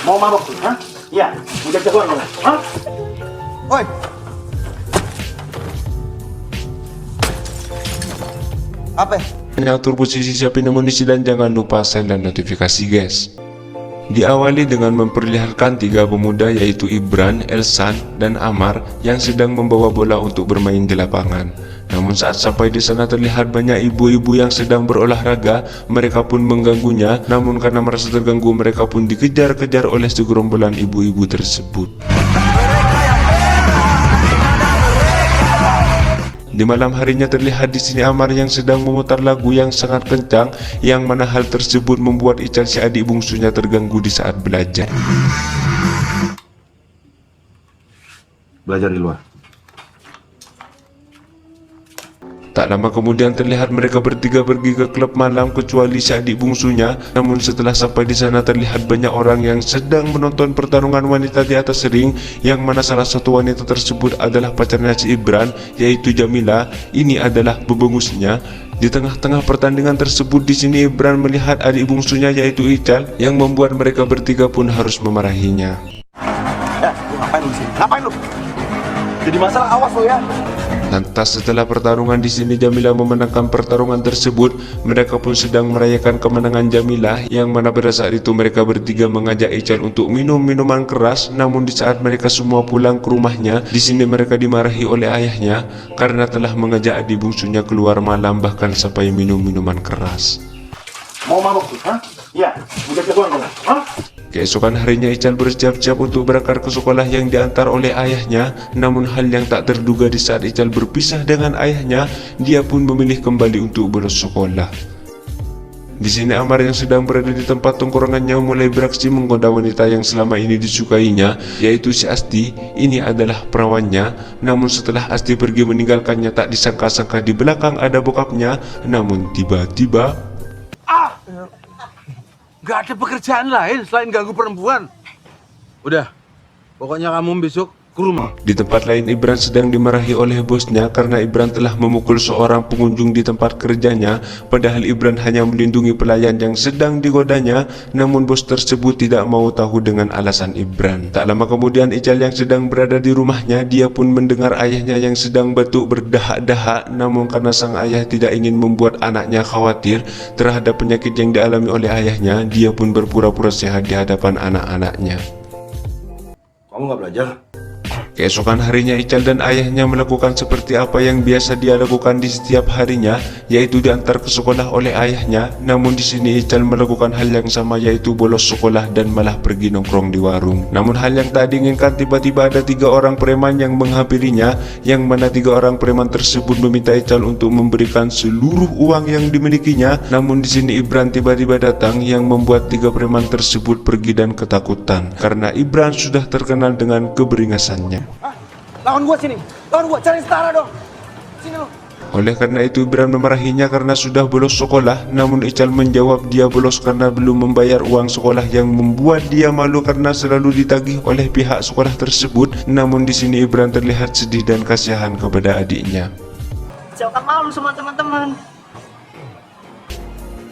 Mau mabok tuh, hah? Iya, udah jagoan kamu, hah? Oi. Apa? Atur posisi siapin amunisi dan jangan lupa share dan notifikasi guys. Diawali dengan memperlihatkan tiga pemuda yaitu Ibran, Elsan, dan Amar yang sedang membawa bola untuk bermain di lapangan. Namun saat sampai di sana terlihat banyak ibu-ibu yang sedang berolahraga, mereka pun mengganggunya. Namun karena merasa terganggu, mereka pun dikejar-kejar oleh segerombolan ibu-ibu tersebut. Di malam harinya terlihat di sini Amar yang sedang memutar lagu yang sangat kencang, yang mana hal tersebut membuat Ical si adik bungsunya terganggu di saat belajar. Belajar di luar. Tak lama kemudian terlihat mereka bertiga pergi ke klub malam kecuali si adik bungsunya. Namun setelah sampai di sana terlihat banyak orang yang sedang menonton pertarungan wanita di atas ring, yang mana salah satu wanita tersebut adalah pacarnya si Ibran yaitu Jamila. Ini adalah bebungusnya. Di tengah-tengah pertandingan tersebut di sini Ibran melihat adik bungsunya yaitu Ical yang membuat mereka bertiga pun harus memarahinya. Lu ngapain lu di sini? Ngapain lu? Jadi masalah, awas lu ya. Lantas setelah pertarungan di sini Jamila memenangkan pertarungan tersebut. Mereka pun sedang merayakan kemenangan Jamila, yang mana pada saat itu mereka bertiga mengajak Ical untuk minum minuman keras. Namun di saat mereka semua pulang ke rumahnya, di sini mereka dimarahi oleh ayahnya karena telah mengajak adik bungsunya keluar malam bahkan sampai minum minuman keras. Mau mabok tuh, hah? Iya, udah jagoan kamu, hah? Keesokan harinya Ical bersiap-siap untuk berangkat ke sekolah yang diantar oleh ayahnya. Namun hal yang tak terduga di saat Ical berpisah dengan ayahnya, dia pun memilih kembali untuk bolos sekolah. Di sini Amar yang sedang berada di tempat tongkrongannya mulai beraksi menggoda wanita yang selama ini disukainya, yaitu si Asti. Ini adalah perawannya. Namun setelah Asti pergi meninggalkannya, tak disangka-sangka di belakang ada bokapnya. Namun tiba-tiba Gak ada pekerjaan lain selain ganggu perempuan. Udah, pokoknya kamu besok ke rumah. di tempat lain Ibran sedang dimarahi oleh bosnya karena Ibran telah memukul seorang pengunjung di tempat kerjanya. Padahal Ibran hanya melindungi pelayan yang sedang digodanya. Namun bos tersebut tidak mau tahu dengan alasan Ibran. Tak lama kemudian Ical yang sedang berada di rumahnya, dia pun mendengar ayahnya yang sedang batuk berdahak-dahak. Namun karena sang ayah tidak ingin membuat anaknya khawatir terhadap penyakit yang dialami oleh ayahnya, dia pun berpura-pura sehat di hadapan anak-anaknya. Kamu nggak belajar? Keesokan harinya Ical dan ayahnya melakukan seperti apa yang biasa dia lakukan di setiap harinya, yaitu diantar ke sekolah oleh ayahnya. Namun di sini Ical melakukan hal yang sama, yaitu bolos sekolah dan malah pergi nongkrong di warung. Namun hal yang tak diinginkan, tiba-tiba ada 3 orang preman yang menghampirinya, yang mana 3 orang preman tersebut meminta Ical untuk memberikan seluruh uang yang dimilikinya. Namun di sini Ibran tiba-tiba datang yang membuat 3 preman tersebut pergi dan ketakutan karena Ibran sudah terkenal dengan keberingasannya. Lawan gua sini, lawan gua, cari setara dong. Sini lu. Oleh karena itu Ibran memarahinya karena sudah bolos sekolah. Namun Ical menjawab dia bolos karena belum membayar uang sekolah, yang membuat dia malu karena selalu ditagih oleh pihak sekolah tersebut. Namun di sini Ibran terlihat sedih dan kasihan kepada adiknya. Jangan malu sama teman-teman.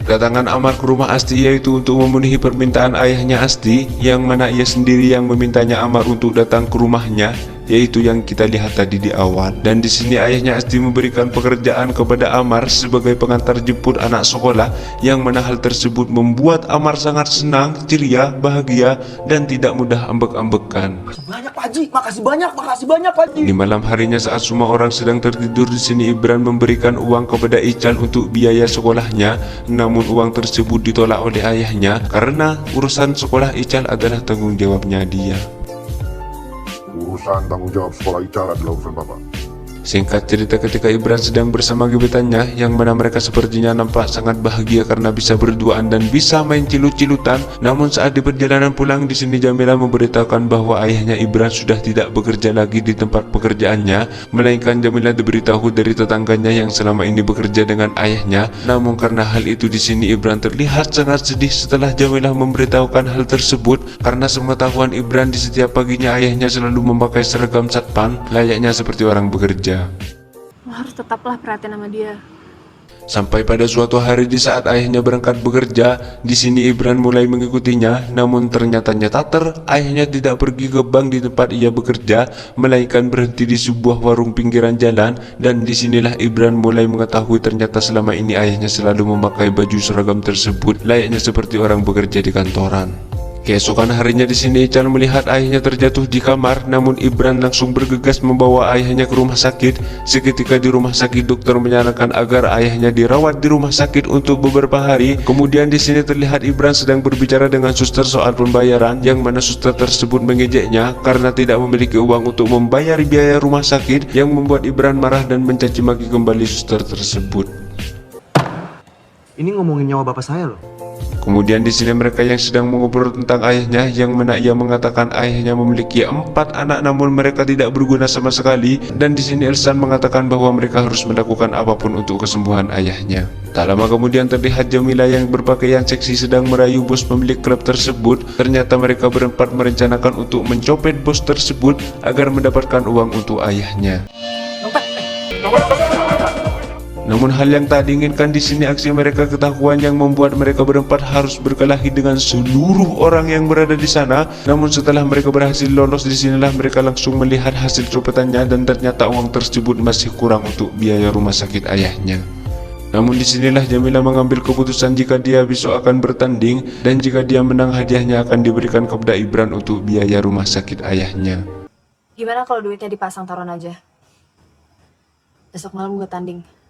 Kedatangan Amar ke rumah Asti yaitu untuk memenuhi permintaan ayahnya Asti, yang mana ia sendiri yang memintanya Amar untuk datang ke rumahnya, yaitu yang kita lihat tadi di awal. Dan di sini ayahnya Asti memberikan pekerjaan kepada Amar sebagai pengantar jemput anak sekolah, yang mana hal tersebut membuat Amar sangat senang, ceria, bahagia, dan tidak mudah ambek-ambekan. Banyak Pak Haji, makasih banyak Pak Haji. Di malam harinya saat semua orang sedang tertidur, di sini Ibran memberikan uang kepada Ical untuk biaya sekolahnya. Namun uang tersebut ditolak oleh ayahnya karena urusan sekolah Ical adalah tanggung jawabnya dia. Urusan tanggung jawab sekolah Ical adalah urusan Bapak. Singkat cerita, ketika Ibran sedang bersama gebetannya, yang mana mereka sepertinya nampak sangat bahagia karena bisa berduaan dan bisa main cilut-cilutan. Namun saat di perjalanan pulang, di sini Jamila memberitahukan bahwa ayahnya Ibran sudah tidak bekerja lagi di tempat pekerjaannya, melainkan Jamila diberitahu dari tetangganya yang selama ini bekerja dengan ayahnya. Namun karena hal itu, di sini Ibran terlihat sangat sedih setelah Jamila memberitahukan hal tersebut, karena sepengetahuan Ibran di setiap paginya ayahnya selalu memakai seragam satpam layaknya seperti orang bekerja. Lo harus tetaplah perhatian sama dia. Sampai pada suatu hari di saat ayahnya berangkat bekerja, di sini Ibran mulai mengikutinya. Namun ternyata ayahnya tidak pergi ke bank di tempat ia bekerja, melainkan berhenti di sebuah warung pinggiran jalan. Dan disinilah Ibran mulai mengetahui ternyata selama ini ayahnya selalu memakai baju seragam tersebut, layaknya seperti orang bekerja di kantoran. Keesokan harinya di sini Ical melihat ayahnya terjatuh di kamar, namun Ibran langsung bergegas membawa ayahnya ke rumah sakit. Seketika di rumah sakit dokter menyarankan agar ayahnya dirawat di rumah sakit untuk beberapa hari. Kemudian di sini terlihat Ibran sedang berbicara dengan suster soal pembayaran, yang mana suster tersebut mengejeknya karena tidak memiliki uang untuk membayar biaya rumah sakit, yang membuat Ibran marah dan mencaci maki kembali suster tersebut. Ini ngomongin nyawa bapak saya loh. Kemudian di sini mereka yang sedang mengobrol tentang ayahnya, yang mana ia mengatakan ayahnya memiliki 4 anak namun mereka tidak berguna sama sekali. Dan di sini Elsan mengatakan bahwa mereka harus melakukan apapun untuk kesembuhan ayahnya. Tak lama kemudian terlihat Jamila yang berpakaian seksi sedang merayu bos pemilik klub tersebut. Ternyata mereka berempat merencanakan untuk mencopet bos tersebut agar mendapatkan uang untuk ayahnya. Namun hal yang tak diinginkan di sini aksi mereka ketahuan, yang membuat mereka berempat harus berkelahi dengan seluruh orang yang berada di sana. Namun setelah mereka berhasil lolos, disinilah mereka langsung melihat hasil copetannya dan ternyata uang tersebut masih kurang untuk biaya rumah sakit ayahnya. Namun disinilah Jamila mengambil keputusan jika dia besok akan bertanding, dan jika dia menang hadiahnya akan diberikan kepada Ibran untuk biaya rumah sakit ayahnya. Gimana kalau duitnya dipasang taruhan aja? Besok malam gue tanding.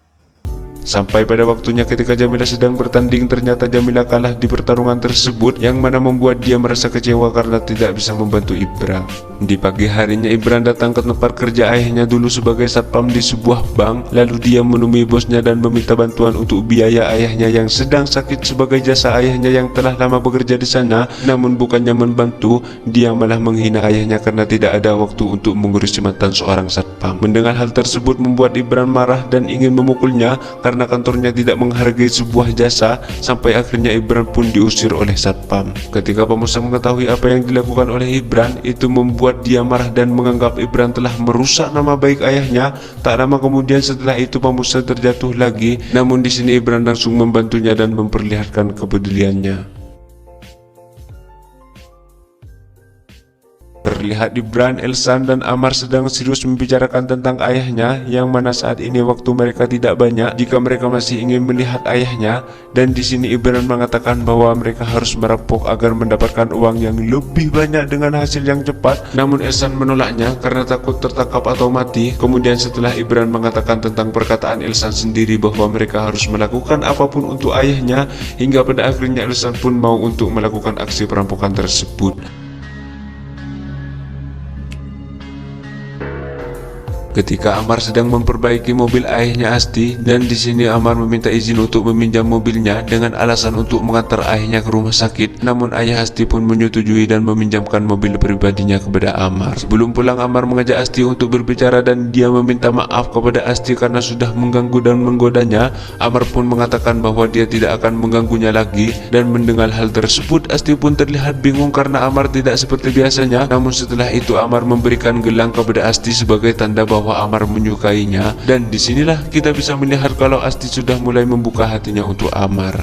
Sampai pada waktunya ketika Jamila sedang bertanding, ternyata Jamila kalah di pertarungan tersebut, yang mana membuat dia merasa kecewa karena tidak bisa membantu Ibran. Di pagi harinya Ibran datang ke tempat kerja ayahnya dulu sebagai satpam di sebuah bank. Lalu dia menemui bosnya dan meminta bantuan untuk biaya ayahnya yang sedang sakit sebagai jasa ayahnya yang telah lama bekerja di sana. Namun bukannya membantu, dia malah menghina ayahnya karena tidak ada waktu untuk mengurusi mantan seorang satpam. Mendengar hal tersebut membuat Ibran marah dan ingin memukulnya karena kantornya tidak menghargai sebuah jasa. Sampai akhirnya Ibran pun diusir oleh satpam. Ketika pemesan mengetahui apa yang dilakukan oleh Ibran, itu membuat dia marah dan menganggap Ibran telah merusak nama baik ayahnya. Tak lama kemudian setelah itu pemesan terjatuh lagi, namun di sini Ibran langsung membantunya dan memperlihatkan kepeduliannya. Terlihat Ibran, Elsan, dan Amar sedang serius membicarakan tentang ayahnya, yang mana saat ini waktu mereka tidak banyak jika mereka masih ingin melihat ayahnya. Dan di sini Ibran mengatakan bahwa mereka harus merampok agar mendapatkan uang yang lebih banyak dengan hasil yang cepat. Namun Elsan menolaknya karena takut tertangkap atau mati. Kemudian setelah Ibran mengatakan tentang perkataan Elsan sendiri bahwa mereka harus melakukan apapun untuk ayahnya, hingga pada akhirnya Elsan pun mau untuk melakukan aksi perampokan tersebut. Ketika Amar sedang memperbaiki mobil ayahnya Asti, dan di sini Amar meminta izin untuk meminjam mobilnya dengan alasan untuk mengantar ayahnya ke rumah sakit. Namun ayah Asti pun menyetujui dan meminjamkan mobil pribadinya kepada Amar. Sebelum pulang, Amar mengajak Asti untuk berbicara dan dia meminta maaf kepada Asti karena sudah mengganggu dan menggodanya. Amar pun mengatakan bahwa dia tidak akan mengganggunya lagi. Dan mendengar hal tersebut, Asti pun terlihat bingung karena Amar tidak seperti biasanya. Namun setelah itu Amar memberikan gelang kepada Asti sebagai tanda bahwa Amar menyukainya. Dan disinilah kita bisa melihat kalau Asti sudah mulai membuka hatinya untuk Amar.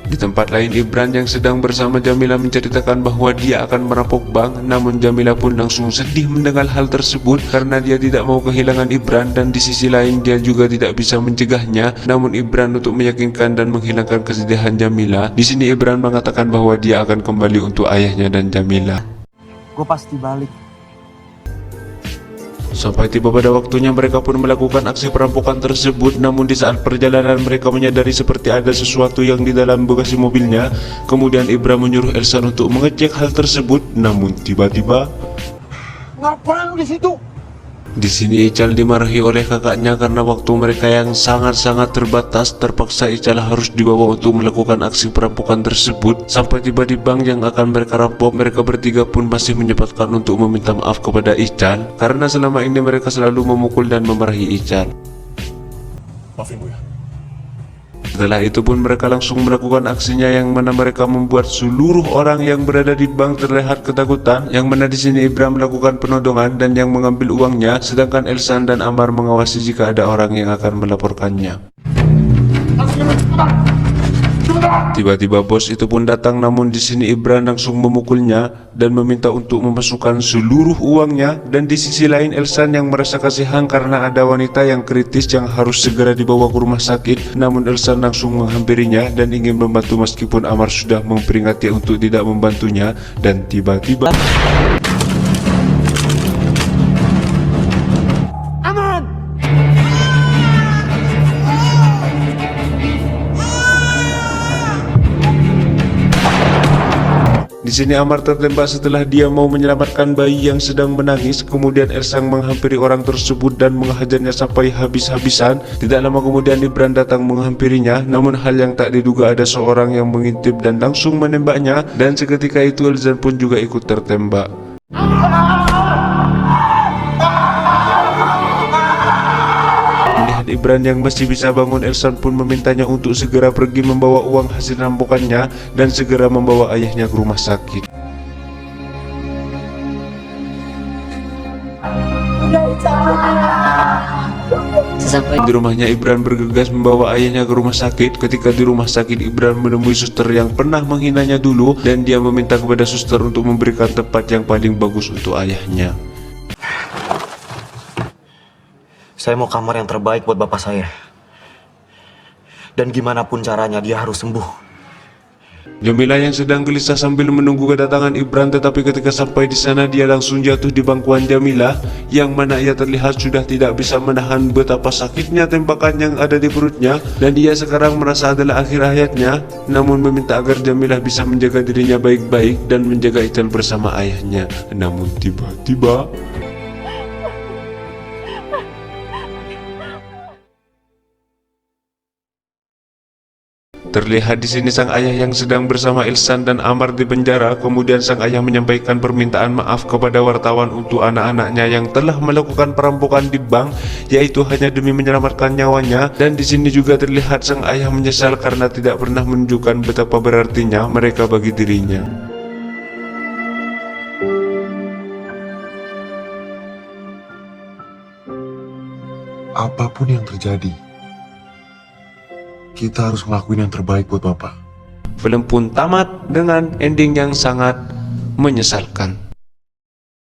Di tempat lain, Ibran yang sedang bersama Jamila menceritakan bahwa dia akan merampok bank. Namun Jamila pun langsung sedih mendengar hal tersebut karena dia tidak mau kehilangan Ibran, dan di sisi lain dia juga tidak bisa mencegahnya. Namun Ibran untuk meyakinkan dan menghilangkan kesedihan Jamila, di sini Ibran mengatakan bahwa dia akan kembali untuk ayahnya dan Jamila. Gue pasti balik. Sampai tiba pada waktunya mereka pun melakukan aksi perampokan tersebut. Namun di saat perjalanan mereka menyadari seperti ada sesuatu yang di dalam bagasi mobilnya. Kemudian Ibra menyuruh Elsan untuk mengecek hal tersebut. Namun tiba-tiba, Ngapain lu di situ? di sini Ical dimarahi oleh kakaknya karena waktu mereka yang sangat-sangat terbatas. Terpaksa Ical harus dibawa untuk melakukan aksi perampokan tersebut. Sampai tiba di bank yang akan mereka rampok, mereka bertiga pun masih menyempatkan untuk meminta maaf kepada Ical karena selama ini mereka selalu memukul dan memarahi Ical. Maafin gue ya. Setelah itu pun mereka langsung melakukan aksinya, yang mana mereka membuat seluruh orang yang berada di bank terlihat ketakutan, yang mana di sini Ibra melakukan penodongan dan yang mengambil uangnya, sedangkan Elsan dan Amar mengawasi jika ada orang yang akan melaporkannya. Tiba-tiba bos itu pun datang, namun di sini Ibra langsung memukulnya dan meminta untuk memasukkan seluruh uangnya. Dan di sisi lain Elsan yang merasa kasihan karena ada wanita yang kritis yang harus segera dibawa ke rumah sakit, namun Elsan langsung menghampirinya dan ingin membantu meskipun Amar sudah memperingati untuk tidak membantunya. Dan tiba-tiba di sini Amar tertembak setelah dia mau menyelamatkan bayi yang sedang menangis. Kemudian Elsan menghampiri orang tersebut dan menghajarnya sampai habis-habisan. Tidak lama kemudian Ibran datang menghampirinya, namun hal yang tak diduga ada seorang yang mengintip dan langsung menembaknya. Dan seketika itu Elsan pun juga ikut tertembak. Melihat Ibran yang masih bisa bangun, Elsan pun memintanya untuk segera pergi membawa uang hasil rampokannya dan segera membawa ayahnya ke rumah sakit. Di rumahnya Ibran bergegas membawa ayahnya ke rumah sakit. Ketika di rumah sakit, Ibran menemui suster yang pernah menghinanya dulu dan dia meminta kepada suster untuk memberikan tempat yang paling bagus untuk ayahnya. Saya mau kamar yang terbaik buat bapak saya. Dan gimana pun caranya dia harus sembuh. Jamila yang sedang gelisah sambil menunggu kedatangan Ibran, tetapi ketika sampai di sana dia langsung jatuh di bangkuan Jamila, yang mana ia terlihat sudah tidak bisa menahan betapa sakitnya tembakan yang ada di perutnya, dan dia sekarang merasa adalah akhir hayatnya, namun meminta agar Jamila bisa menjaga dirinya baik-baik dan menjaga Ical bersama ayahnya. Namun tiba-tiba terlihat di sini sang ayah yang sedang bersama Elsan dan Amar di penjara. Kemudian sang ayah menyampaikan permintaan maaf kepada wartawan untuk anak-anaknya yang telah melakukan perampokan di bank, yaitu hanya demi menyelamatkan nyawanya. Dan di sini juga terlihat sang ayah menyesal karena tidak pernah menunjukkan betapa berartinya mereka bagi dirinya. Apapun yang terjadi, kita harus ngelakuin yang terbaik buat Bapak. Film pun tamat dengan ending yang sangat menyesalkan.